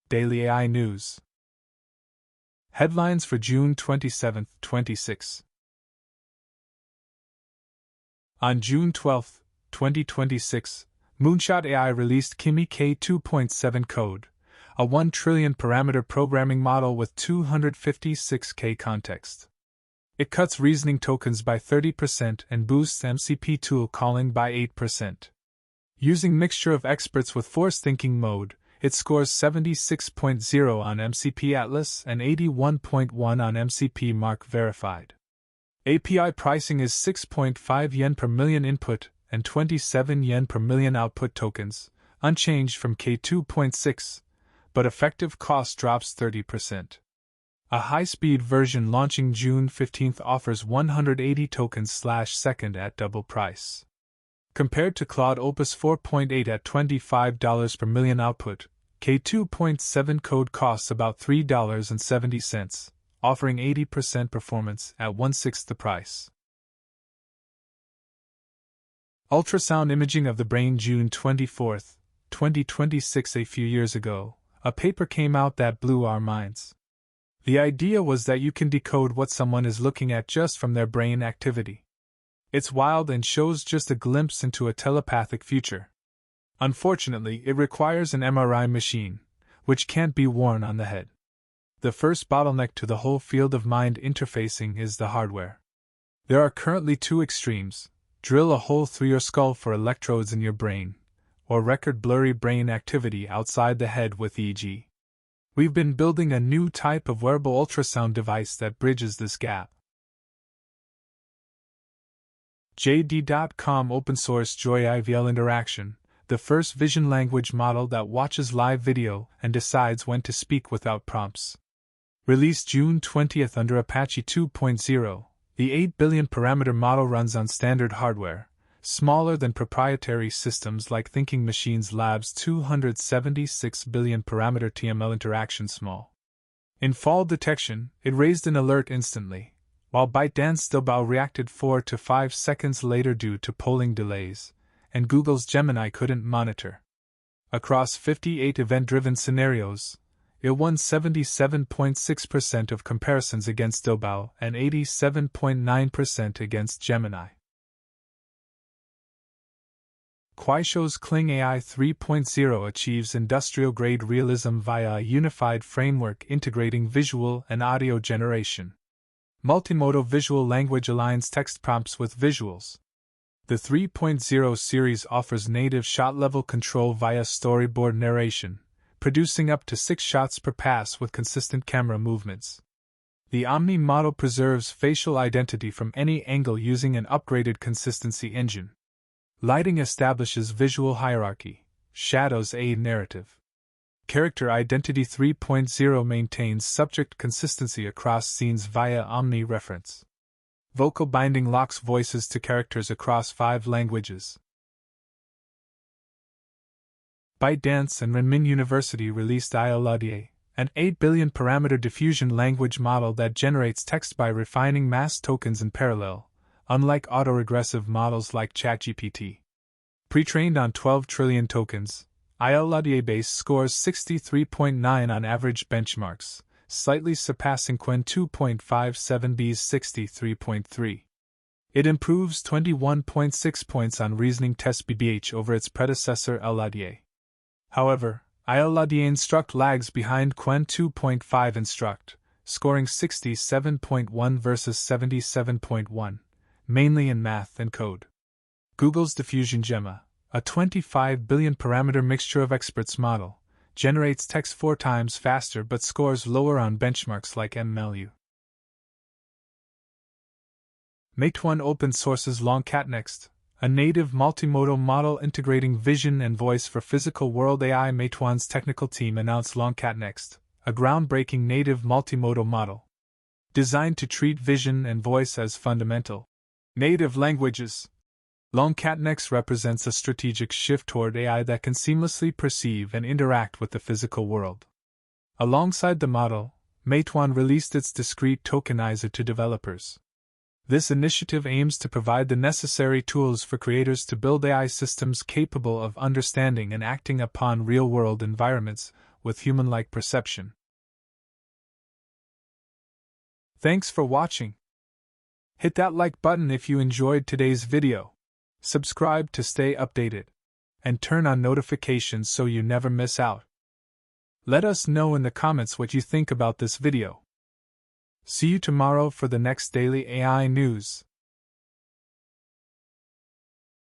Daily AI News. Headlines for June 27, 26. On June 12, 2026, Moonshot AI released Kimi K2.7 code, a 1 trillion parameter programming model with 256K context. It cuts reasoning tokens by 30% and boosts MCP tool calling by 8%. Using mixture of experts with force thinking mode, it scores 76.0 on MCP Atlas and 81.1 on MCP Mark Verified. API pricing is 6.5 yen per million input and 27 yen per million output tokens, unchanged from K2.6, but effective cost drops 30%. A high-speed version launching June 15 offers 180 tokens/second at double price. Compared to Claude Opus 4.8 at $25 per million output, K2.7 code costs about $3.70, offering 80% performance at 1/6 the price. Ultrasound imaging of the brain. June 24, 2026. A few years ago, a paper came out that blew our minds. The idea was that you can decode what someone is looking at just from their brain activity. It's wild and shows just a glimpse into a telepathic future. Unfortunately, it requires an MRI machine, which can't be worn on the head. The first bottleneck to the whole field of mind interfacing is the hardware. There are currently two extremes: drill a hole through your skull for electrodes in your brain, or record blurry brain activity outside the head with EEG. We've been building a new type of wearable ultrasound device that bridges this gap. JD.com Open Source Joy IVL Interaction, the first vision language model that watches live video and decides when to speak without prompts. Released June 20 under Apache 2.0, the 8 billion parameter model runs on standard hardware, smaller than proprietary systems like Thinking Machines Labs' 276 billion parameter TML interaction small. In fall detection, it raised an alert instantly, while ByteDance Doubao reacted 4 to 5 seconds later due to polling delays, and Google's Gemini couldn't monitor. Across 58 event-driven scenarios, it won 77.6% of comparisons against Doubao and 87.9% against Gemini. Kuaishou's Kling 3.0 achieves industrial-grade realism via a unified framework integrating visual and audio generation. Multimodal visual language aligns text prompts with visuals. The 3.0 series offers native shot-level control via storyboard narration, producing up to 6 shots per pass with consistent camera movements. The Omni model preserves facial identity from any angle using an upgraded consistency engine. Lighting establishes visual hierarchy, shadows aid narrative. Character Identity 3.0 maintains subject consistency across scenes via Omni reference. Vocal binding locks voices to characters across 5 languages. ByteDance and Renmin University released iLLaDA, an 8 billion parameter diffusion language model that generates text by refining masked tokens in parallel, unlike auto-regressive models like ChatGPT. Pre-trained on 12 trillion tokens, iLLaDA base scores 63.9 on average benchmarks, slightly surpassing Qwen 2.57b's 63.3. It improves 21.6 points on reasoning test BBH over its predecessor iLLaDA. However, iLLaDA Instruct lags behind Qwen 2.5 Instruct, scoring 67.1 versus 77.1. Mainly in math and code. Google's Diffusion Gemma, a 25 billion parameter mixture of experts model, generates text 4 times faster but scores lower on benchmarks like MLU. Meituan open sources LongCat Next, a native multimodal model integrating vision and voice for physical world AI. Meituan's technical team announced LongCat Next, a groundbreaking native multimodal model. Designed to treat vision and voice as fundamental native languages, LongCat Next represents a strategic shift toward AI that can seamlessly perceive and interact with the physical world. Alongside the model, Meituan released its discrete tokenizer to developers. This initiative aims to provide the necessary tools for creators to build AI systems capable of understanding and acting upon real-world environments with human-like perception. Thanks for watching. Hit that like button if you enjoyed today's video. Subscribe to stay updated. And turn on notifications so you never miss out. Let us know in the comments what you think about this video. See you tomorrow for the next daily AI news.